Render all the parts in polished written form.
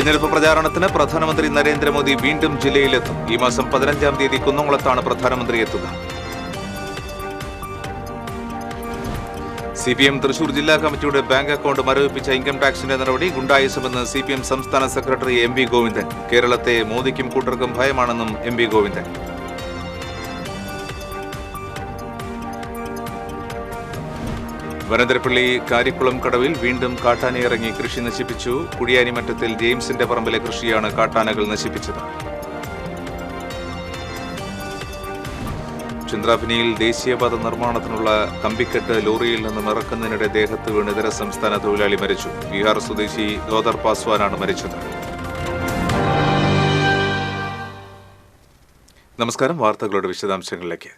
തെരഞ്ഞെടുപ്പ് പ്രചാരണത്തിന് പ്രധാനമന്ത്രി നരേന്ദ്രമോദി വീണ്ടും ജില്ലയിലെത്തും. ഈ മാസം 15-ാം തീയതി കുന്നംകുളത്താണ് പ്രധാനമന്ത്രി എത്തുക. CPM തൃശൂർ ജില്ലാ കമ്മിറ്റിയുടെ ബാങ്ക് അക്കൌണ്ട് മരവിപ്പിച്ച ഇൻകം ടാക്സിന്റെ നടപടി ഗുണ്ടായിസമെന്ന് CPM സംസ്ഥാന സെക്രട്ടറി MV ഗോവിന്ദൻ. കേരളത്തെ മോദിക്കും കൂട്ടർക്കും ഭയമാണെന്നും MV ഗോവിന്ദൻ. വനന്തരപ്പള്ളി കാരിക്കുളം കടവിൽ വീണ്ടും കാട്ടാനയിറങ്ങി കൃഷി നശിപ്പിച്ചു. കുഴിയാനിമറ്റത്തിൽ ജെയിംസിന്റെ പറമ്പിലെ കൃഷിയാണ് കാട്ടാനകൾ നശിപ്പിച്ചത്. ചന്ദ്രാഭിനിയിൽ ദേശീയപാത നിർമ്മാണത്തിനുള്ള കമ്പിക്കെട്ട് ലോറിയിൽ നിന്നും ഇറക്കുന്നതിനിടെ ദേഹത്ത് വീണ് ഇതര സംസ്ഥാന തൊഴിലാളി മരിച്ചു. ബീഹാർ സ്വദേശി ഗോദർ പാസ്വാനാണ് മരിച്ചത്. നമസ്കാരം. വാർത്തകളുടെ വിശദാംശങ്ങളിലേക്ക്.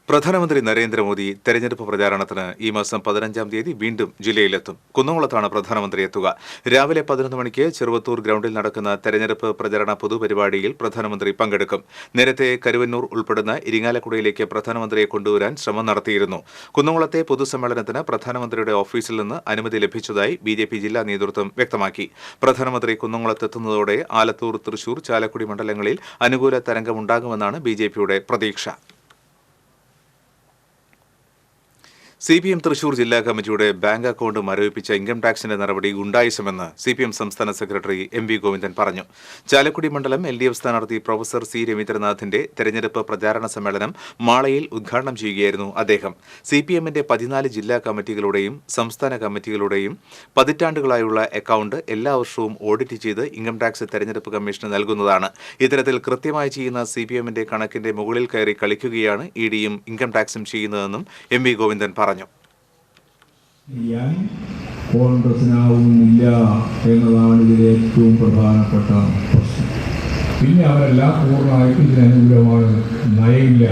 പ്രധാനമന്ത്രി നരേന്ദ്രമോദി തെരഞ്ഞെടുപ്പ് പ്രചാരണത്തിന് ഈ മാസം 15-ാം തീയതി വീണ്ടും ജില്ലയിലെത്തും. കുന്നംകുളത്താണ് പ്രധാനമന്ത്രി എത്തുക. രാവിലെ 11 മണിക്ക് ചെറുവത്തൂർ ഗ്രൌണ്ടിൽ നടക്കുന്ന തെരഞ്ഞെടുപ്പ് പ്രചരണ പൊതുപരിപാടിയിൽ പ്രധാനമന്ത്രി പങ്കെടുക്കും. നേരത്തെ കരുവന്നൂർ ഉൾപ്പെടുന്ന ഇരിങ്ങാലക്കുടയിലേക്ക് പ്രധാനമന്ത്രിയെ കൊണ്ടുവരാൻ ശ്രമം നടത്തിയിരുന്നു. കുന്നംകുളത്തെ പൊതുസമ്മേളനത്തിന് പ്രധാനമന്ത്രിയുടെ ഓഫീസിൽ നിന്ന് അനുമതി ലഭിച്ചതായി BJP ജില്ലാ നേതൃത്വം വ്യക്തമാക്കി. പ്രധാനമന്ത്രി കുന്നംകുളത്തെത്തുന്നതോടെ ആലത്തൂർ, തൃശൂർ, ചാലക്കുടി മണ്ഡലങ്ങളിൽ അനുകൂല തരംഗമുണ്ടാകുമെന്നാണ് BJPയുടെ പ്രതീക്ഷ. CPM തൃശൂർ ജില്ലാ കമ്മിറ്റിയുടെ ബാങ്ക് അക്കൌണ്ട് മരവിപ്പിച്ച ഇൻകം ടാക്സിന്റെ നടപടി ഗുണ്ടായിസമെന്ന് CPM സംസ്ഥാന സെക്രട്ടറി MV ഗോവിന്ദൻ പറഞ്ഞു. ചാലക്കുടി മണ്ഡലം LDF സ്ഥാനാർത്ഥി പ്രൊഫസർ C രവീന്ദ്രനാഥിന്റെ തെരഞ്ഞെടുപ്പ് പ്രചാരണ സമ്മേളനം മാളയിൽ ഉദ്ഘാടനം ചെയ്യുകയായിരുന്നു അദ്ദേഹം. CPMന്റെ 14 ജില്ലാ കമ്മിറ്റികളുടെയും സംസ്ഥാന കമ്മിറ്റികളുടെയും പതിറ്റാണ്ടുകളായുള്ള അക്കൌണ്ട് എല്ലാ വർഷവും ഓഡിറ്റ് ചെയ്ത് ഇൻകം ടാക്സ് തെരഞ്ഞെടുപ്പ് കമ്മീഷന് നൽകുന്നതാണ്. ഇത്തരത്തിൽ കൃത്യമായി ചെയ്യുന്ന CPMന്റെ കണക്കിന്റെ മുകളിൽ കയറി കളിക്കുകയാണ് EDയും ഇൻകം ടാക്സും ചെയ്യുന്നതെന്നും MV ഗോവിന്ദൻ പറഞ്ഞു. കോൺഗ്രസിനാവുന്നില്ല എന്നതാണ് ഇതിലെ ഏറ്റവും പ്രധാനപ്പെട്ട പ്രശ്നം. പിന്നെ അവരെല്ലാം പൂർണ്ണമായിട്ടും ഇതിനനുകൂലമാണ്, നയമില്ല.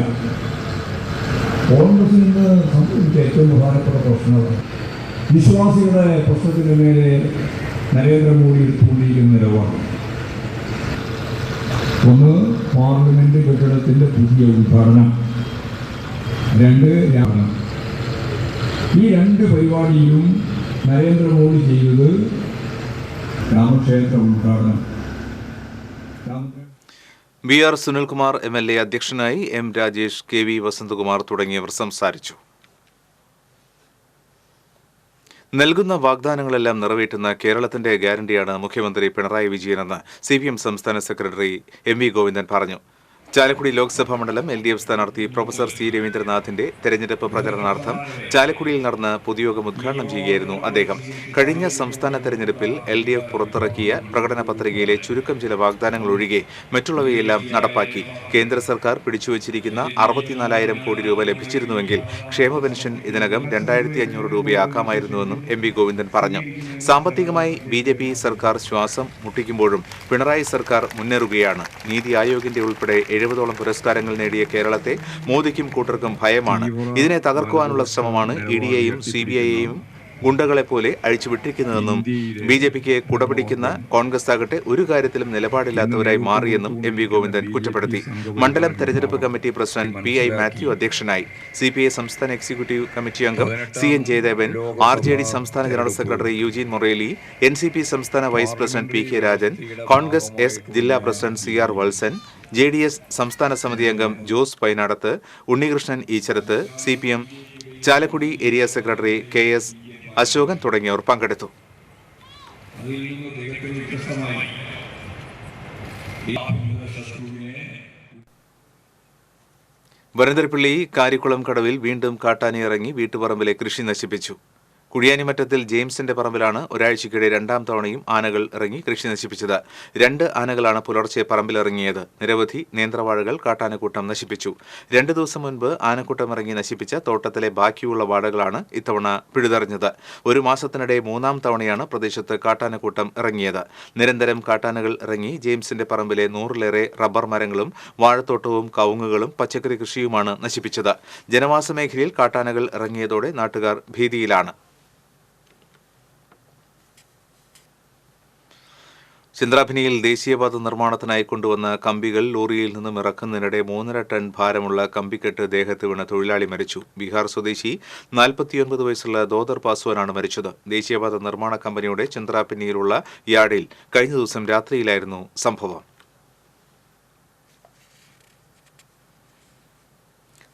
കോൺഗ്രസിന് സംബന്ധിച്ച ഏറ്റവും പ്രധാനപ്പെട്ട പ്രശ്നമാണ് വിശ്വാസികളുടെ പ്രശ്നത്തിന് മേലെ നരേന്ദ്രമോദി എടുത്തുകൊണ്ടിരിക്കുന്ന നിലപാട്. ഒന്ന്, പാർലമെന്റ് കെട്ടിടത്തിന്റെ പുതിയ ഉദ്ഘാടനം. 2, ഈ 2 പരിപാടിയിലും നരേന്ദ്രമോദി ചെയ്തത് രാമക്ഷേത്ര ഉദ്ഘാടനം. BR സുനിൽകുമാർ MLA അധ്യക്ഷനായി, M രാജേഷ്, KV വസന്തകുമാർ തുടങ്ങിയവർ സംസാരിച്ചു. നൽകുന്ന വാഗ്ദാനങ്ങളെല്ലാം നിറവേറ്റുന്ന കേരളത്തിന്റെ ഗ്യാരണ്ടിയാണ് മുഖ്യമന്ത്രി പിണറായി വിജയനെന്ന് CPM സംസ്ഥാന സെക്രട്ടറി MV ഗോവിന്ദൻ പറഞ്ഞു. ചാലക്കുടി ലോക്സഭാ മണ്ഡലം LDF സ്ഥാനാർത്ഥി പ്രൊഫസർ C രവീന്ദ്രനാഥിന്റെ തെരഞ്ഞെടുപ്പ് പ്രചരണാർത്ഥം ചാലക്കുടിയിൽ നടന്ന പൊതുയോഗം ഉദ്ഘാടനം ചെയ്യുകയായിരുന്നു അദ്ദേഹം. കഴിഞ്ഞ സംസ്ഥാന തെരഞ്ഞെടുപ്പിൽ LDF പുറത്തിറക്കിയ പ്രകടന പത്രികയിലെ ചുരുക്കം ചില വാഗ്ദാനങ്ങൾ ഒഴികെ മറ്റുള്ളവയെല്ലാം നടപ്പാക്കി. കേന്ദ്ര സർക്കാർ പിടിച്ചുവച്ചിരിക്കുന്ന 64,000 കോടി രൂപ ലഭിച്ചിരുന്നുവെങ്കിൽ ക്ഷേമ പെൻഷൻ ഇതിനകം 2,500 രൂപയാക്കാമായിരുന്നുവെന്നും MV ഗോവിന്ദൻ പറഞ്ഞു. സാമ്പത്തികമായി BJP സർക്കാർ ശ്വാസം മുട്ടിക്കുമ്പോഴും പിണറായി സർക്കാർ മുന്നേറുകയാണ്. നീതി ആയോഗിന്റെ ഉൾപ്പെടെ 70ഓളം പുരസ്കാരങ്ങൾ നേടിയ കേരളത്തെ മോദിക്കും കൂട്ടർക്കും ഭയമാണ്. ഇതിനെ തകർക്കുവാനുള്ള ശ്രമമാണ് EDയെയും CBIയെയും ഗുണ്ടകളെപ്പോലെ അഴിച്ചുവിട്ടിരിക്കുന്നതെന്നും BJPക്ക് കുടപിടിക്കുന്ന കോൺഗ്രസ് ആകട്ടെ ഒരു കാര്യത്തിലും നിലപാടില്ലാത്തവരായി മാറിയെന്നും MV ഗോവിന്ദൻ കുറ്റപ്പെടുത്തി. മണ്ഡലം തെരഞ്ഞെടുപ്പ് കമ്മിറ്റി പ്രസിഡന്റ് PI മാത്യു അധ്യക്ഷനായി. CPI സംസ്ഥാന എക്സിക്യൂട്ടീവ് കമ്മിറ്റി അംഗം CN ജയദേവൻ, RJD സംസ്ഥാന general secretary Eugene Moreli, NCP സംസ്ഥാന vice president PK Rajan, Congress S ജില്ലാ പ്രസിഡന്റ് CR വത്സൻ, JDS സംസ്ഥാന സമിതി അംഗം Jose Painadath, Unnikrishnan Eecharath, CPM Chalakudy area secretary KS Ashokan തുടങ്ങിയവർ പങ്കെടുത്തു. വനന്തരപ്പള്ളി കാരിക്കുളം കടവിൽ വീണ്ടും കാട്ടാനയിറങ്ങി വീട്ടുപറമ്പിലെ കൃഷി നശിപ്പിച്ചു. കുഴിയാനിമറ്റത്തിൽ ജെയിംസിന്റെ പറമ്പിലാണ് ഒരാഴ്ചയ്ക്കിടെ 2ാം തവണയും ആനകൾ ഇറങ്ങി കൃഷി നശിപ്പിച്ചത്. 2 ആനകളാണ് പുലർച്ചെ പറമ്പിലിറങ്ങിയത്. നിരവധി നേന്ത്രവാഴകൾ കാട്ടാനക്കൂട്ടം നശിപ്പിച്ചു. 2 ദിവസം മുൻപ് ആനക്കൂട്ടം ഇറങ്ങി നശിപ്പിച്ച തോട്ടത്തിലെ ബാക്കിയുള്ള വാഴകളാണ് ഇത്തവണ പിഴുതെറിഞ്ഞത്. 1 മാസത്തിനിടെ 3ാം തവണയാണ് പ്രദേശത്ത് കാട്ടാനക്കൂട്ടം ഇറങ്ങിയത്. നിരന്തരം കാട്ടാനകൾ ഇറങ്ങി ജെയിംസിന്റെ പറമ്പിലെ 100ലേറെ റബ്ബർ മരങ്ങളും വാഴത്തോട്ടവും കവുങ്ങുകളും പച്ചക്കറി കൃഷിയുമാണ് നശിപ്പിച്ചത്. ജനവാസ മേഖലയിൽ കാട്ടാനകൾ ഇറങ്ങിയതോടെ നാട്ടുകാർ ഭീതിയിലാണ്. ചന്ദ്രാഭിനിയിൽ ദേശീയപാത നിർമ്മാണത്തിനായി കൊണ്ടുവന്ന കമ്പികൾ ലോറിയിൽ നിന്നും ഇറക്കുന്നതിനിടെ 3.5 ടൺ ഭാരമുള്ള കമ്പിക്കെട്ട് ദേഹത്ത് വീണ് തൊഴിലാളി മരിച്ചു. ബീഹാർ സ്വദേശി 49 വയസ്സുള്ള ദോദർ പാസ്വാനാണ് മരിച്ചത്. ദേശീയപാത നിർമ്മാണ കമ്പനിയുടെ ചന്ദ്രാഭിനിയിലുള്ള യാർഡിൽ കഴിഞ്ഞ ദിവസം രാത്രിയിലായിരുന്നു സംഭവം.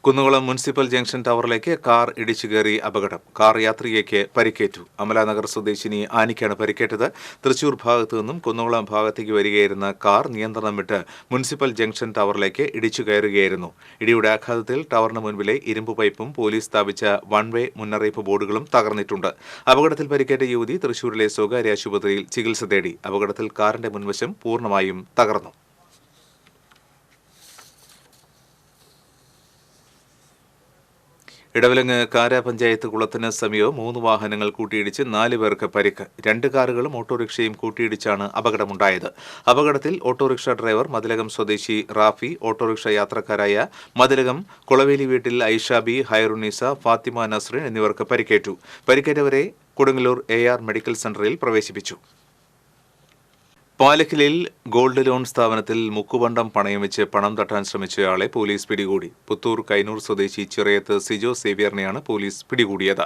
കുന്നുകുളം മുനിസിപ്പൽ ജംഗ്ഷൻ ടവറിലേക്ക് കാർ ഇടിച്ചു കയറി അപകടം. കാർ യാത്രികയ്ക്ക് പരിക്കേറ്റു. അമലാനഗർ സ്വദേശിനി ആനിക്കാണ് പരിക്കേറ്റത്. തൃശൂർ ഭാഗത്തു നിന്നും കുന്നുകുളം ഭാഗത്തേക്ക് വരികയായിരുന്ന കാർ നിയന്ത്രണം വിട്ട് മുനിസിപ്പൽ ജംഗ്ഷൻ ടവറിലേക്ക് ഇടിച്ചു കയറുകയായിരുന്നു. ഇടിയുടെ ആഘാതത്തിൽ ടവറിന് മുൻപിലെ ഇരുമ്പ് പൈപ്പും പോലീസ് സ്ഥാപിച്ച വൺ വേ മുന്നറിയിപ്പ് ബോർഡുകളും തകർന്നിട്ടുണ്ട്. അപകടത്തിൽ പരിക്കേറ്റ യുവതി തൃശൂരിലെ സ്വകാര്യ ആശുപത്രിയിൽ ചികിത്സ തേടി. അപകടത്തിൽ കാറിന്റെ മുൻവശം പൂർണ്ണമായും തകർന്നു. ഇടവിലങ്ങ് കാര പഞ്ചായത്ത് കുളത്തിന് സമീപം 3 വാഹനങ്ങൾ കൂട്ടിയിടിച്ച് 4 പേർക്ക് പരിക്ക്. 2 കാറുകളും ഓട്ടോറിക്ഷയും കൂട്ടിയിടിച്ചാണ് അപകടമുണ്ടായത്. അപകടത്തിൽ ഓട്ടോറിക്ഷ ഡ്രൈവർ മതിലകം സ്വദേശി റാഫി, ഓട്ടോറിക്ഷ യാത്രക്കാരായ മതിലകം കുളവേലി വീട്ടിൽ ഐഷാബി, ഹൈറുന്നീസ, ഫാത്തിമ നസ്രീൻ എന്നിവർക്ക് പരിക്കേറ്റു. പരിക്കേറ്റവരെ കൊടുങ്ങല്ലൂർ AR മെഡിക്കൽ സെന്ററിൽ പ്രവേശിപ്പിച്ചു. പാലക്കിലിൽ ഗോൾഡ് ലോൺ സ്ഥാപനത്തിൽ മുക്കുപണ്ടം പണയം വെച്ച് പണം തട്ടാൻ ശ്രമിച്ചയാളെ പോലീസ് പിടികൂടി. പുത്തൂർ കൈനൂർ സ്വദേശി ചിറയത്ത് സിജോ സേവ്യറിനെയാണ് പോലീസ് പിടികൂടിയത്.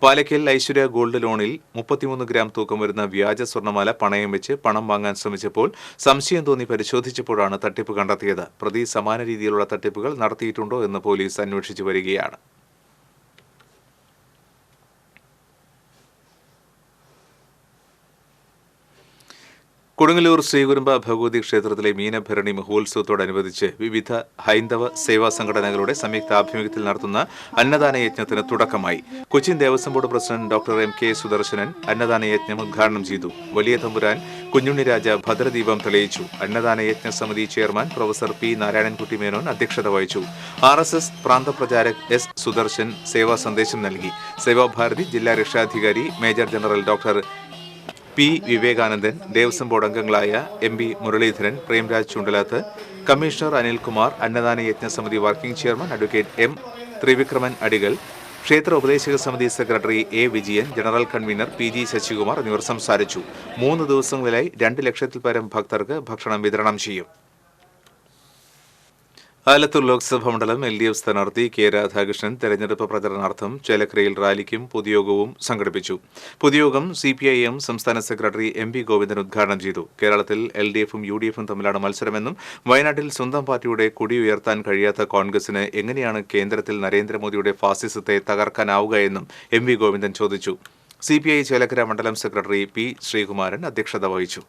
പാലക്കിൽ ഐശ്വര്യ ഗോൾഡ് ലോണിൽ 33 ഗ്രാം തൂക്കം വരുന്ന വ്യാജ സ്വർണ്ണമാല പണയം വെച്ച് പണം വാങ്ങാൻ ശ്രമിച്ചപ്പോൾ സംശയം തോന്നി പരിശോധിച്ചപ്പോഴാണ് തട്ടിപ്പ് കണ്ടെത്തിയത്. പ്രതി സമാന രീതിയിലുള്ള തട്ടിപ്പുകൾ നടത്തിയിട്ടുണ്ടോ എന്ന് പോലീസ് അന്വേഷിച്ചു വരികയാണ്. കൊടുങ്ങല്ലൂർ ശ്രീകുരുമ്പ ഭഗവതി ക്ഷേത്രത്തിലെ മീനഭരണി മഹോത്സവത്തോടനുബന്ധിച്ച് വിവിധ ഹൈന്ദവ സേവാ സംഘടനകളുടെ സംയുക്താഭിമുഖ്യത്തിൽ നടത്തുന്ന അന്നദാന യജ്ഞത്തിന് തുടക്കമായി. Cochin Devaswom board president doctor MK Sudarshanan അന്നദാന യജ്ഞം ഉദ്ഘാടനം ചെയ്തു. വലിയ തമ്പുരാൻ കുഞ്ഞുണ്ണിരാജ ഭദ്രദീപം തെളിയിച്ചു. അന്നദാന യജ്ഞ സമിതി chairman professor P. Narayanankutty Menon അധ്യക്ഷത വഹിച്ചു. RSS പ്രാന്തപ്രചാരക് S. സുദർശൻ സേവാ സന്ദേശം നൽകി. സേവാഭാരതി ജില്ലാ രക്ഷാധികാരി major general doctor P. Vivekanandan, Devaswom board അംഗങ്ങളായ MB മുരളീധരൻ, പ്രേംരാജ് ചുണ്ടലാത്ത്, കമ്മീഷണർ അനിൽകുമാർ, അന്നദാന യജ്ഞ സമിതി working chairman advocate M. Trivikraman Adikal, ക്ഷേത്ര ഉപദേശക സമിതി secretary A. Vijayan, general convener PG Sasikumar എന്നിവർ സംസാരിച്ചു. 3 ദിവസങ്ങളിലായി 2 ലക്ഷത്തിൽ പരം ഭക്തർക്ക് ഭക്ഷണം വിതരണം ചെയ്യും. ആലത്തൂർ ലോക്സഭാ മണ്ഡലം LDF സ്ഥാനാർത്ഥി K. രാധാകൃഷ്ണൻ തെരഞ്ഞെടുപ്പ് പ്രചരണാർത്ഥം ചേലക്കരയിൽ റാലിക്കും പൊതുയോഗവും സംഘടിപ്പിച്ചു. പൊതുയോഗം CPIM സംസ്ഥാന സെക്രട്ടറി MB ഗോവിന്ദൻ ഉദ്ഘാടനം ചെയ്തു. കേരളത്തിൽ LDFും UDFും തമ്മിലാണ് മത്സരമെന്നും വയനാട്ടിൽ സ്വന്തം പാർട്ടിയുടെ കൊടി ഉയർത്താൻ കഴിയാത്ത കോൺഗ്രസിന് എങ്ങനെയാണ് കേന്ദ്രത്തിൽ നരേന്ദ്രമോദിയുടെ ഫാസിസത്തെ തകർക്കാനാവുക എന്നും MB ഗോവിന്ദൻ ചോദിച്ചു. CPI ചേലക്കര മണ്ഡലം സെക്രട്ടറി P. ശ്രീകുമാരൻ അധ്യക്ഷത വഹിച്ചു.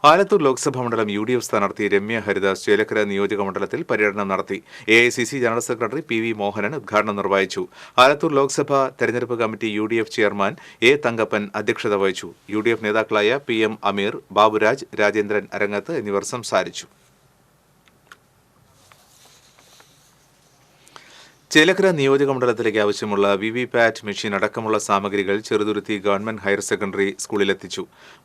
ആലത്തൂർ ലോക്സഭാ മണ്ഡലം UDF സ്ഥാനാർത്ഥി രമ്യ ഹരിദാസ് ചേലക്കര നിയോജക മണ്ഡലത്തിൽ പര്യടനം നടത്തി. AICC general secretary PV Mohanan ഉദ്ഘാടനം നിർവഹിച്ചു. ആലത്തൂർ ലോക്സഭാ തെരഞ്ഞെടുപ്പ് committee UDF chairman A. Thankappan അധ്യക്ഷത വഹിച്ചു. UDF നേതാക്കളായ PM അമീർ, ബാബുരാജ്, രാജേന്ദ്രൻ അരങ്ങത്ത് എന്നിവർ സംസാരിച്ചു. ചേലക്കര നിയോജക മണ്ഡലത്തിലേക്ക് ആവശ്യമുള്ള VVPAT മെഷീൻ അടക്കമുള്ള സാമഗ്രികൾ ചെറുതുരുത്തി ഗവൺമെന്റ് ഹയർ സെക്കൻഡറി സ്കൂളിലെത്തിച്ചു.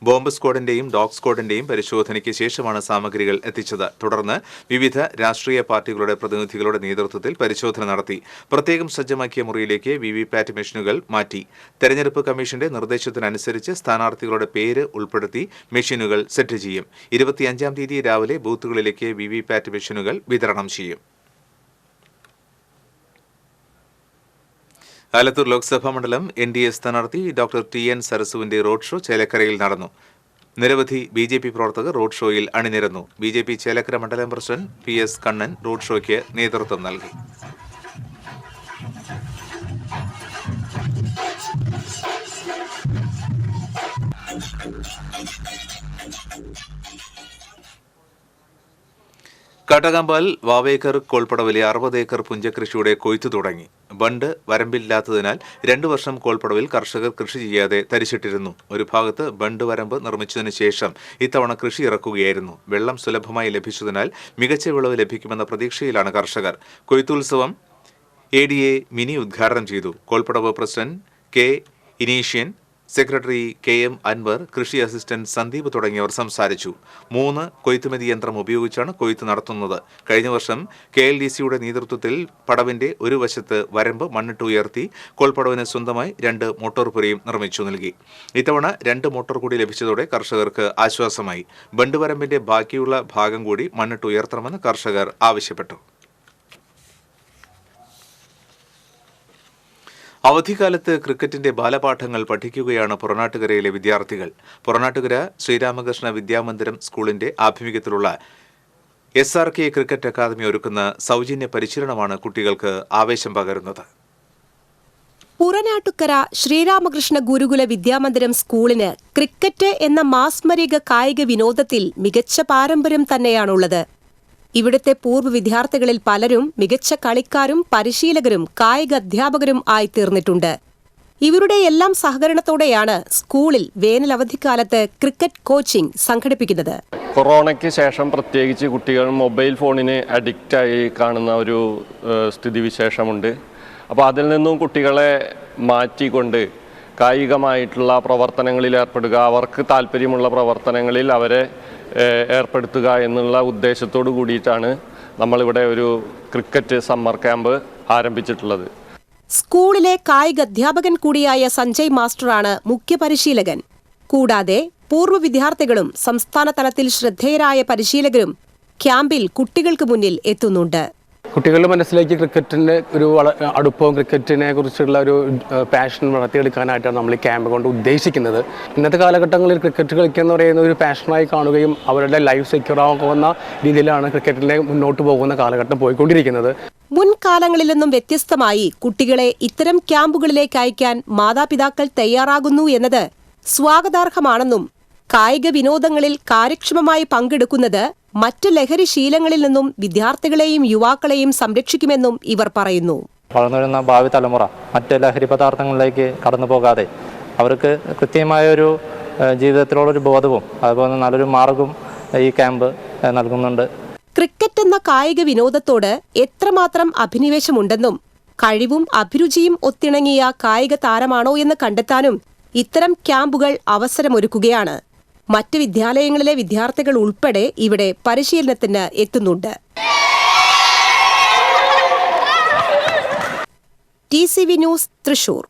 ബോംബ് സ്ക്വാഡിന്റെയും ഡോഗ് സ്ക്വാഡിന്റെയും പരിശോധനയ്ക്ക് ശേഷമാണ് സാമഗ്രികൾ എത്തിച്ചത്. തുടർന്ന് വിവിധ രാഷ്ട്രീയ പാർട്ടികളുടെ പ്രതിനിധികളുടെ നേതൃത്വത്തിൽ പരിശോധന നടത്തി. പ്രത്യേകം സജ്ജമാക്കിയ മുറിയിലേക്ക് VVPAT മെഷീനുകൾ മാറ്റി. തെരഞ്ഞെടുപ്പ് കമ്മീഷന്റെ നിർദ്ദേശത്തിനനുസരിച്ച് സ്ഥാനാർത്ഥികളുടെ പേര് ഉൾപ്പെടുത്തി മെഷീനുകൾ സെറ്റ് ചെയ്യും. 25-ാം തീയതി രാവിലെ ബൂത്തുകളിലേക്ക് VVPAT മെഷീനുകൾ വിതരണം ചെയ്യും. ആലത്തൂർ ലോക്സഭാ മണ്ഡലം NDA സ്ഥാനാർത്ഥി ഡോക്ടർ TN സരസുവിന്റെ റോഡ് ഷോ ചേലക്കരയിൽ നടന്നു. നിരവധി BJP പ്രവർത്തകർ റോഡ് ഷോയിൽ അണിനിരന്നു. BJP ചേലക്കര മണ്ഡലം പ്രസിഡന്റ് PS കണ്ണൻ റോഡ് ഷോയ്ക്ക് നേതൃത്വം നൽകി. കാട്ടകാമ്പാൽ വാവേക്കർ കോൾപ്പടവിലെ 60 ഏക്കർ പുഞ്ചകൃഷിയുടെ കൊയ്ത്തു തുടങ്ങി. ബണ്ട് വരമ്പില്ലാത്തതിനാൽ 2 വർഷം കോൾപ്പടവിൽ കർഷകർ കൃഷി ചെയ്യാതെ തരിച്ചിട്ടിരുന്നു. ഒരു ഭാഗത്ത് ബണ്ട് വരമ്പ് നിർമ്മിച്ചതിനു ശേഷം ഇത്തവണ കൃഷി ഇറക്കുകയായിരുന്നു. വെള്ളം സുലഭമായി ലഭിച്ചതിനാൽ മികച്ച വിളവ് ലഭിക്കുമെന്ന പ്രതീക്ഷയിലാണ് കർഷകർ. കൊയ്ത്തുത്സവം ADA മിനി ഉദ്ഘാടനം ചെയ്തു. കോൾപ്പടവ് president K. Inishyan, secretary KM Anwar, കൃഷി അസിസ്റ്റന്റ് സന്ദീപ് തുടങ്ങിയവർ സംസാരിച്ചു. 3 കൊയ്ത്തുമതി യന്ത്രം ഉപയോഗിച്ചാണ് കൊയ്ത്ത് നടത്തുന്നത്. കഴിഞ്ഞ വർഷം KLDCയുടെ നേതൃത്വത്തിൽ പടവിന്റെ ഒരു വശത്ത് വരമ്പ് മണ്ണിട്ട് ഉയർത്തി കോൾപടവിന് സ്വന്തമായി 2 മോട്ടോർ പുരയും നിർമ്മിച്ചു നൽകി. ഇത്തവണ 2 മോട്ടോർ കൂടി ലഭിച്ചതോടെ കർഷകർക്ക് ആശ്വാസമായി. ബണ്ട് വരമ്പിന്റെ ബാക്കിയുള്ള ഭാഗം കൂടി മണ്ണിട്ട് ഉയർത്തണമെന്ന് കർഷകർ ആവശ്യപ്പെട്ടു. അവധിക്കാലത്ത് ക്രിക്കറ്റിന്റെ ബാലപാഠങ്ങൾ പഠിക്കുകയാണ് പുറനാട്ടുകരയിലെ വിദ്യാർത്ഥികൾ. പുറനാട്ടുകര ശ്രീരാമകൃഷ്ണ വിദ്യാമന്ദിരം സ്കൂളിന്റെ ആഭിമുഖ്യത്തിലുള്ള SRK ക്രിക്കറ്റ് അക്കാദമി ഒരുക്കുന്ന സൗജന്യ പരിശീലനമാണ് കുട്ടികൾക്ക് ആവേശം പകരുന്നത്. പുറനാട്ടുകര ശ്രീരാമകൃഷ്ണ ഗുരുകുല വിദ്യാമന്ദിരം സ്കൂളിന് ക്രിക്കറ്റ് എന്ന മാസ്മരിക കായിക വിനോദത്തിൽ മികച്ച പാരമ്പര്യം തന്നെയാണുള്ളത്. ഇവിടുത്തെ പൂർവ്വ വിദ്യാർത്ഥികളിൽ പലരും മികച്ച കളിക്കാരും പരിശീലകരും കായിക അധ്യാപകരും ആയിത്തീർന്നിട്ടുണ്ട്. ഇവരുടെ എല്ലാം സഹകരണത്തോടെയാണ് സ്കൂളിൽ വേനലവധിക്കാലത്ത് ക്രിക്കറ്റ് കോച്ചിംഗ് സംഘടിപ്പിക്കുന്നത്. കൊറോണയ്ക്ക് ശേഷം പ്രത്യേകിച്ച് കുട്ടികൾ മൊബൈൽ ഫോണിന് അഡിക്റ്റായി കാണുന്ന ഒരു സ്ഥിതിവിശേഷമുണ്ട്. അപ്പോൾ അതിൽ നിന്നും കുട്ടികളെ മാറ്റിക്കൊണ്ട് കായികമായിട്ടുള്ള പ്രവർത്തനങ്ങളിൽ ഏർപ്പെടുക, അവർക്ക് താല്പര്യമുള്ള പ്രവർത്തനങ്ങളിൽ അവരെ ഏർപ്പെടുത്തുക എന്നുള്ള ഉദ്ദേശത്തോടു കൂടിയിട്ടാണ് നമ്മളിവിടെ ഒരു ക്രിക്കറ്റ് സമ്മർ ക്യാമ്പ് ആരംഭിച്ചിട്ടുള്ളത്. സ്കൂളിലെ കായിക അധ്യാപകൻ കൂടിയായ സഞ്ജയ് മാസ്റ്ററാണ് മുഖ്യ പരിശീലകൻ. കൂടാതെ പൂർവ്വ വിദ്യാർത്ഥികളും സംസ്ഥാന തലത്തിൽ ശ്രദ്ധേയരായ പരിശീലകരും ക്യാമ്പിൽ കുട്ടികൾക്ക് മുന്നിൽ എത്തുന്നുണ്ട്. കുട്ടികളുടെ മനസ്സിലേക്ക് ക്രിക്കറ്റിൻ്റെ ഒരു അടുപ്പവും ക്രിക്കറ്റിനെ കുറിച്ചുള്ള ഒരു പാഷൻ വളർത്തിയെടുക്കാനായിട്ടാണ് നമ്മൾ ഈ ക്യാമ്പ് കൊണ്ട് ഉദ്ദേശിക്കുന്നത്. ഇന്നത്തെ കാലഘട്ടങ്ങളിൽ ക്രിക്കറ്റ് കളിക്കുക എന്ന് പറയുന്ന ഒരു പാഷനായി കാണുകയും അവരുടെ ലൈഫ് സെക്യൂർ ആകുന്ന രീതിയിലാണ് ക്രിക്കറ്റിലെ മുന്നോട്ട് പോകുന്ന കാലഘട്ടം പോയിക്കൊണ്ടിരിക്കുന്നത്. മുൻകാലങ്ങളിൽ നിന്നും വ്യത്യസ്തമായി കുട്ടികളെ ഇത്തരം ക്യാമ്പുകളിലേക്ക് അയക്കാൻ മാതാപിതാക്കൾ തയ്യാറാകുന്നു എന്നത് സ്വാഗതാർഹമാണെന്നും കായിക വിനോദങ്ങളിൽ കാര്യക്ഷമമായി പങ്കെടുക്കുന്നത് മറ്റ് ലഹരി ശീലങ്ങളിൽ നിന്നും വിദ്യാർത്ഥികളെയും യുവാക്കളെയും സംരക്ഷിക്കുമെന്നും ഇവർ പറയുന്നു. വളർന്നുവരുന്ന ഭാവി തലമുറ മറ്റ് ലഹരി പദാർത്ഥങ്ങളിലേക്ക് കടന്നു പോകാതെ അവർക്ക് കൃത്യമായൊരു ജീവിതത്തിലുള്ളൊരു ബോധവും അതുപോലെ നല്ലൊരു മാർഗവും ഈ ക്യാമ്പ് നൽകുന്നുണ്ട്. ക്രിക്കറ്റ് എന്ന കായിക വിനോദത്തോട് എത്രമാത്രം അഭിനിവേശമുണ്ടെന്നും കഴിവും അഭിരുചിയും ഒത്തിണങ്ങിയ കായിക താരമാണോ എന്ന് കണ്ടെത്താനും ഇത്തരം ക്യാമ്പുകൾ അവസരമൊരുക്കുകയാണ്. മറ്റ് വിദ്യാലയങ്ങളിലെ വിദ്യാർത്ഥികൾ ഉൾപ്പെടെ ഇവിടെ പരിശീലനത്തിന് എത്തുന്നുണ്ട്. TCV news, Thrissur.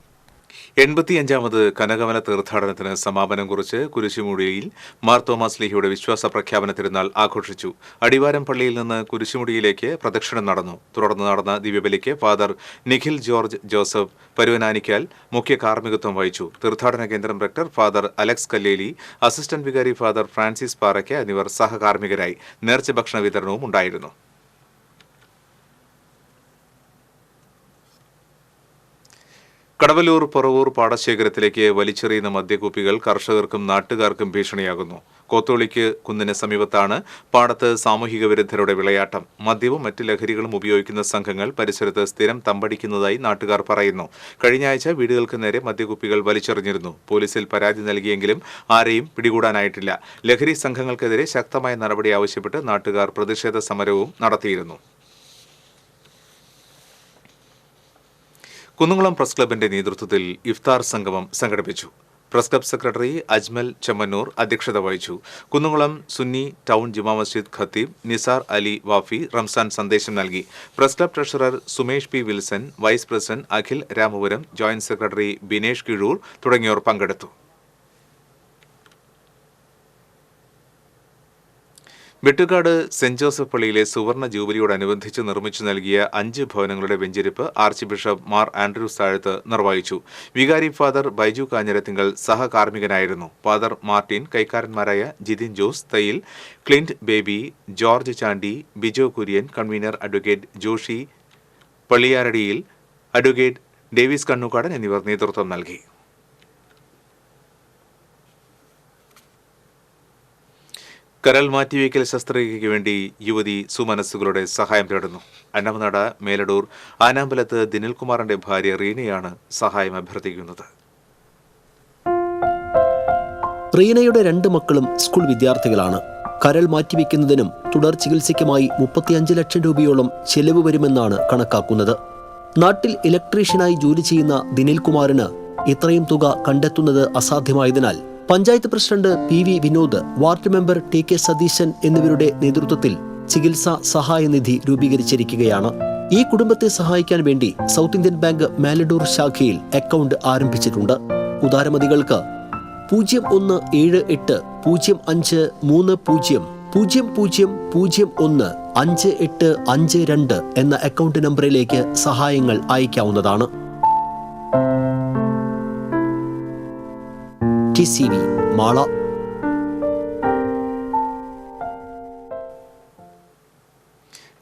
85ാമത് കനകമല തീർത്ഥാടനത്തിന് സമാപനം കുറിച്ച് കുരിശുമുടിയിൽ മാർ തോമസ് ലീഹയുടെ വിശ്വാസ പ്രഖ്യാപന തിരുനാൾ ആഘോഷിച്ചു. അടിവാരം പള്ളിയിൽ നിന്ന് കുരിശുമുടിയിലേക്ക് പ്രദക്ഷിണം നടന്നു. തുടർന്ന് നടന്ന ദിവ്യബലിക്ക് ഫാദർ നിഖിൽ ജോർജ് ജോസഫ് പരുവനാനിക്കാൽ മുഖ്യ കാർമ്മികത്വം വഹിച്ചു. തീർത്ഥാടന കേന്ദ്രം rector father Alex Kalleli, assistant വികാരി ഫാദർ ഫ്രാൻസിസ് പാറയ്ക്ക് എന്നിവർ സഹകാർമ്മികരായി. നേർച്ച ഭക്ഷണ വിതരണവും ഉണ്ടായിരുന്നു. കടവല്ലൂർ പറവൂർ പാടശേഖരത്തിലേക്ക് വലിച്ചെറിയുന്ന മദ്യക്കുപ്പികൾ കർഷകർക്കും നാട്ടുകാർക്കും ഭീഷണിയാകുന്നു. കോത്തോളിക്ക് കുന്നിന് സമീപത്താണ് പാടത്ത് സാമൂഹിക വിരുദ്ധരുടെ വിളയാട്ടം. മദ്യവും മറ്റ് ലഹരികളും ഉപയോഗിക്കുന്ന സംഘങ്ങൾ പരിസരത്ത് സ്ഥിരം തമ്പടിക്കുന്നതായി നാട്ടുകാർ പറയുന്നു. കഴിഞ്ഞ ആഴ്ച വീടുകൾക്ക് നേരെ മദ്യക്കുപ്പികൾ വലിച്ചെറിഞ്ഞിരുന്നു. പോലീസിൽ പരാതി നൽകിയെങ്കിലും ആരെയും പിടികൂടാനായിട്ടില്ല. ലഹരി സംഘങ്ങൾക്കെതിരെ ശക്തമായ നടപടി ആവശ്യപ്പെട്ട് നാട്ടുകാർ പ്രതിഷേധ സമരവും നടത്തിയിരുന്നു. കുന്നുകുളം പ്രസ് ക്ലബിന്റെ നേതൃത്വത്തിൽ ഇഫ്താർ സംഗമം സംഘടിപ്പിച്ചു. Press club secretary Ajmal Chemmannur അധ്യക്ഷത വഹിച്ചു. കുന്നുകുളം സുന്നി ടൗൺ ജുമാ മസ്ജിദ് ഖത്തീബ് നിസാർ അലി വാഫി റംസാൻ സന്ദേശം നൽകി. Press club treasurer Sumesh P Wilson, vice president Akhil Ramapuram, joint secretary Binesh Kizhur തുടങ്ങിയവർ പങ്കെടുത്തു. വെട്ടുകാട് സെന്റ് ജോസഫ് പള്ളിയിലെ സുവർണ ജൂബിലിയോടനുബന്ധിച്ച് നിർമ്മിച്ചു നൽകിയ 5 ഭവനങ്ങളുടെ വെഞ്ചരിപ്പ് archbishop Mar Andrews Thazhath നിർവഹിച്ചു. വികാരി ഫാദർ ബൈജു കാഞ്ഞിരത്തിങ്കൽ സഹകാർമ്മികനായിരുന്നു. ഫാദർ മാർട്ടിൻ, കൈക്കാരന്മാരായ Jithin Jose Thayyil, Clint Baby, George Chandy, Bijo Kurian, convener advocate Joshy Palliyaradiyil, advocate Davis Kannukadan എന്നിവർ നേതൃത്വം നൽകി. കരൾ മാറ്റിവയ്ക്കൽ ശസ്ത്രക്രിയയ്ക്ക് വേണ്ടി യുവതി സുമനസ്സുകളുടെ സഹായം തേടുന്നു. അന്നമനാട് മേലടൂർ ആനാമ്പലത്ത് ദിനിൽകുമാറിന്റെ ഭാര്യ റീനയാണ് സഹായം അഭ്യർത്ഥിക്കുന്നത്. റീനയുടെ 2 മക്കളും സ്കൂൾ വിദ്യാർത്ഥികളാണ്. കരൾ മാറ്റിവെക്കുന്നതിനും തുടർ ചികിത്സയ്ക്കുമായി 35 ലക്ഷം രൂപയോളം ചെലവ് വരുമെന്നാണ് കണക്കാക്കുന്നത്. നാട്ടിൽ ഇലക്ട്രീഷ്യനായി ജോലി ചെയ്യുന്ന ദിനിൽകുമാറിന് ഇത്രയും തുക കണ്ടെത്തുന്നത് അസാധ്യമായതിനാൽ panchayat president PV Vinod, ward member TK Satheesan എന്നിവരുടെ നേതൃത്വത്തിൽ ചികിത്സാ സഹായ നിധി രൂപീകരിച്ചിരിക്കുകയാണ്. ഈ കുടുംബത്തെ സഹായിക്കാൻ വേണ്ടി സൗത്ത് ഇന്ത്യൻ ബാങ്ക് മാലഡൂർ ശാഖയിൽ അക്കൗണ്ട് ആരംഭിച്ചിട്ടുണ്ട്. ഉദാരമതികൾക്ക് 0178-3000015852 എന്ന അക്കൗണ്ട് നമ്പറിലേക്ക് സഹായങ്ങൾ അയക്കാവുന്നതാണ്. TCV Mala.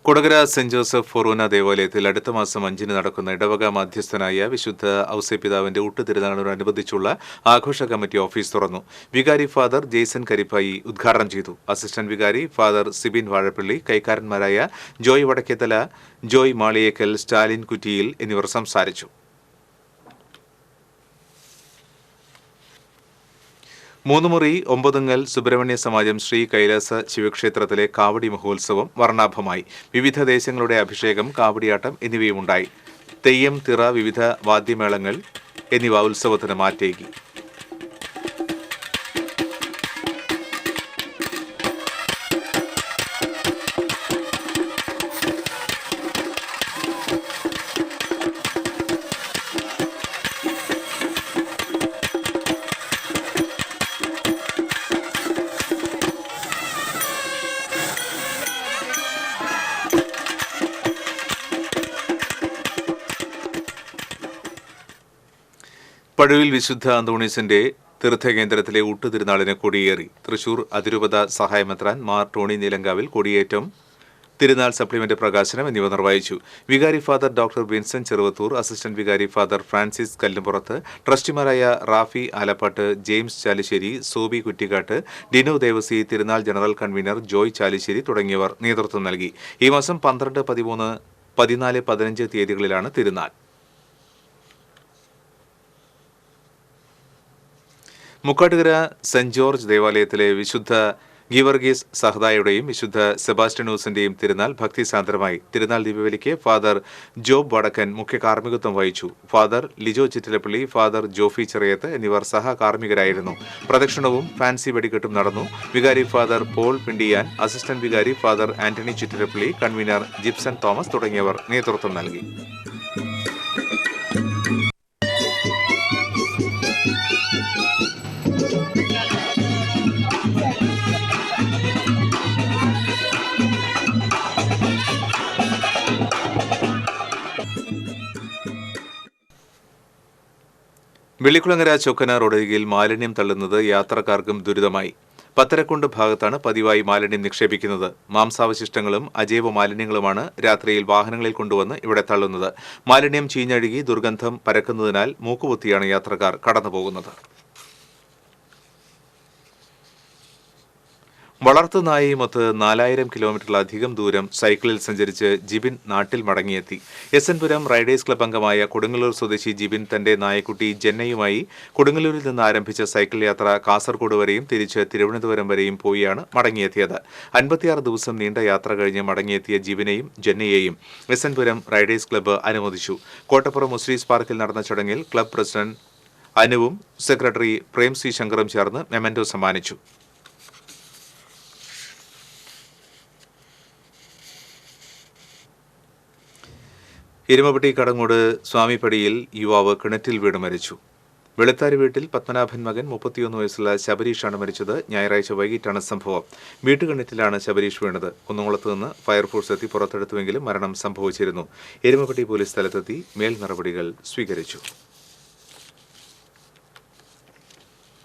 Kodakara saint Joseph ഫൊറൂന ദേവാലയത്തിൽ അടുത്ത മാസം 5-ന് നടക്കുന്ന ഇടവക മധ്യസ്ഥനായ വിശുദ്ധ ഔസേപിതാവിന്റെ ഊട്ടുതിരുനാളിനോടനുബന്ധിച്ചുള്ള ആഘോഷ കമ്മിറ്റി ഓഫീസ് തുറന്നു. വികാരി ഫാദർ ജെയ്സൺ കരിപ്പായി ഉദ്ഘാടനം ചെയ്തു. അസിസ്റ്റന്റ് വികാരി ഫാദർ സിബിൻ വാഴപ്പള്ളി, കൈക്കാരന്മാരായ ജോയ് വടക്കേത്തല, ജോയ് മാളിയേക്കൽ, സ്റ്റാലിൻ കുറ്റിയിൽ എന്നിവർ സംസാരിച്ചു. മൂന്നുമുറി ഒമ്പതുങ്ങൽ സുബ്രഹ്മണ്യ സമാജം ശ്രീ കൈലാസ ശിവക്ഷേത്രത്തിലെ കാവടി മഹോത്സവം വർണ്ണാഭമായി. വിവിധ ദേശങ്ങളുടെ അഭിഷേകം, കാവടിയാട്ടം എന്നിവയുമുണ്ടായി. തെയ്യം, തിറ, വിവിധ വാദ്യമേളങ്ങൾ എന്നിവ ഉത്സവത്തിന് മാറ്റേകി. പടുവിൽ വിശുദ്ധ അന്തോണീസിന്റെ തീർത്ഥകേന്ദ്രത്തിലെ ഊട്ടുതിരുനാളിന് കൊടിയേറി. തൃശൂർ അതിരൂപത സഹായമെത്രാൻ മാർ ടോണി നീലങ്കാവിൽ കൊടിയേറ്റം, തിരുനാൾ സപ്ലിമെന്റ് പ്രകാശനം എന്നിവ നിർവഹിച്ചു. വികാരി father doctor Vincent Cheruvathur, assistant വികാരി ഫാദർ ഫ്രാൻസിസ് കല്ലുംപുറത്ത്, ട്രസ്റ്റിമാരായ റാഫി ആലപ്പാട്ട്, ജെയിംസ് ചാലിശ്ശേരി, സോബി കുറ്റിക്കാട്ട്, ഡിനോ ദേവസി, തിരുനാൾ ജനറൽ കൺവീനർ ജോയ് ചാലിശ്ശേരി തുടങ്ങിയവർ നേതൃത്വം നൽകി. ഈ മാസം 12, 13, 14, 15 തീയതികളിലാണ് തിരുനാൾ. മുക്കാട്ടുകര സെന്റ് ജോർജ് ദേവാലയത്തിലെ വിശുദ്ധ ഗീവർഗീസ് സഹദായുടെയും വിശുദ്ധ സെബാസ്റ്റ്യനോസിന്റെയും തിരുനാൾ ഭക്തിസാന്ദ്രമായി. തിരുനാൾ ദിവ്യബലിക്ക് ഫാദർ ജോബ് വടക്കൻ മുഖ്യ കാർമ്മികത്വം വഹിച്ചു. ഫാദർ ലിജോ ചിറ്റിലപ്പള്ളി, ഫാദർ ജോഫി ചെറിയത്ത് എന്നിവർ സഹകാർമ്മികരായിരുന്നു. പ്രദക്ഷിണവും ഫാൻസി വെടിക്കെട്ടും നടന്നു. വികാരി ഫാദർ പോൾ പിണ്ടിയാൻ, അസിസ്റ്റന്റ് വികാരി ഫാദർ ആന്റണി ചിറ്റിലപ്പള്ളി, കൺവീനർ ജിപ്സൺ തോമസ് തുടങ്ങിയവർ നേതൃത്വം നൽകി. വെള്ളിക്കുളങ്ങര ചൊക്കന റോഡരികിൽ മാലിന്യം തള്ളുന്നത് യാത്രക്കാർക്കും ദുരിതമായി. പത്തരക്കുണ്ട് ഭാഗത്താണ് പതിവായി മാലിന്യം നിക്ഷേപിക്കുന്നത്. മാംസാവശിഷ്ടങ്ങളും അജൈവ മാലിന്യങ്ങളുമാണ് രാത്രിയിൽ വാഹനങ്ങളിൽ കൊണ്ടുവന്ന് ഇവിടെ തള്ളുന്നത്. മാലിന്യം ചീഞ്ഞഴുകി ദുർഗന്ധം പരക്കുന്നതിനാൽ മൂക്കുപൊത്തിയാണ് യാത്രക്കാർ കടന്നുപോകുന്നത്. വളർത്തുനായയുമൊത്ത് 4000 കിലോമീറ്ററിലധികം ദൂരം സൈക്കിളിൽ സഞ്ചരിച്ച് ജിബിൻ നാട്ടിൽ മടങ്ങിയെത്തി. SN പുരം റൈഡേഴ്സ് ക്ലബ് അംഗമായ കൊടുങ്ങല്ലൂർ സ്വദേശി ജിബിൻ തന്റെ നായക്കുട്ടി ജന്നയുമായി കൊടുങ്ങല്ലൂരിൽ നിന്ന് ആരംഭിച്ച സൈക്കിൾ യാത്ര കാസർഗോഡ് വരെയും തിരിച്ച് തിരുവനന്തപുരം വരെയും പോയാണ് മടങ്ങിയെത്തിയത്. 56 ദിവസം നീണ്ട യാത്ര കഴിഞ്ഞ് മടങ്ങിയെത്തിയ ജിബിനെയും ജന്നയെയും SN പുരം റൈഡേഴ്സ് ക്ലബ്ബ് അനുമോദിച്ചു. കോട്ടപ്പുറം മുസ്രീസ് പാർക്കിൽ നടന്ന ചടങ്ങിൽ ക്ലബ് പ്രസിഡന്റ് അനുവും സെക്രട്ടറി പ്രേം സി ശങ്കറും ചേർന്ന് മെമന്റോ സമ്മാനിച്ചു. എരുമപ്പെട്ടി കടങ്ങോട് സ്വാമിപ്പടിയിൽ യുവാവ് കിണറ്റിൽ വീണ് മരിച്ചു. വെളുത്താരി വീട്ടിൽ പത്മനാഭൻ മകൻ 31 വയസ്സുള്ള ശബരീഷാണ് മരിച്ചത്. ഞായറാഴ്ച വൈകിട്ടാണ് സംഭവം. വീട്ടുകിണറ്റിലാണ് ശബരീഷ് വീണത്. കുന്നംകുളത്ത് നിന്ന് ഫയർഫോഴ്സ് എത്തി പുറത്തെടുത്തുവെങ്കിലും മരണം സംഭവിച്ചിരുന്നു. എരുമപ്പെട്ടി പോലീസ് സ്ഥലത്തെത്തി മേൽ നടപടികൾ സ്വീകരിച്ചു.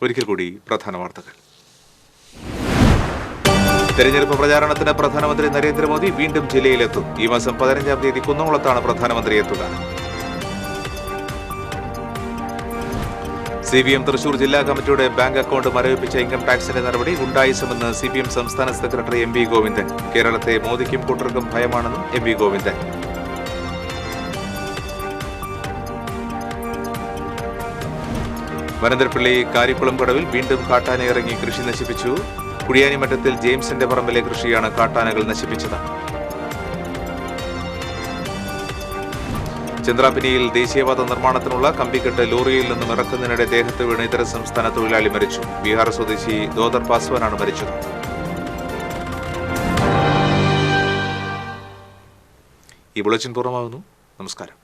ഒരിക്കൽ കൂടി പ്രധാന വാർത്തകൾ. തെരഞ്ഞെടുപ്പ് പ്രചാരണത്തിന് പ്രധാനമന്ത്രി നരേന്ദ്രമോദി വീണ്ടും ജില്ലയിലെത്തും. ഈ മാസം 15-ാം തീയതി കുന്നംകുളത്താണ് പ്രധാനമന്ത്രി എത്തുക. CPM തൃശൂർ ജില്ലാ കമ്മിറ്റിയുടെ ബാങ്ക് അക്കൗണ്ട് മരവിപ്പിച്ച ഇൻകം ടാക്സിന്റെ നടപടി ഗുണ്ടായിസമെന്ന് CPM സംസ്ഥാന സെക്രട്ടറി MV ഗോവിന്ദൻ. കേരളത്തെ മോദിക്കും കൂട്ടർക്കും ഭയമാണെന്നും MV ഗോവിന്ദൻ. വനന്തരപ്പള്ളി കാരിക്കുളം കടവിൽ വീണ്ടും കാട്ടാന ഇറങ്ങി കൃഷി നശിപ്പിച്ചു. കുടിയാനിമറ്റത്തിൽ ജെയിംസിന്റെ പറമ്പിലെ കൃഷിയാണ് കാട്ടാനകൾ നശിപ്പിച്ചത്. ചന്ദ്രാപിനിയിൽ ദേശീയപാത നിർമ്മാണത്തിനുള്ള കമ്പിക്കെട്ട് ലോറിയിൽ നിന്നും ഇറക്കുന്നതിനിടെ ദേഹത്ത് വീണ് ഇതര സംസ്ഥാന തൊഴിലാളി മരിച്ചു. ബീഹാർ സ്വദേശി ദോദർ പാസ്വാനാണ് മരിച്ചത്. ഈ ബുള്ളറ്റിൻ പൂർണ്ണമാകുന്നു. നമസ്കാരം.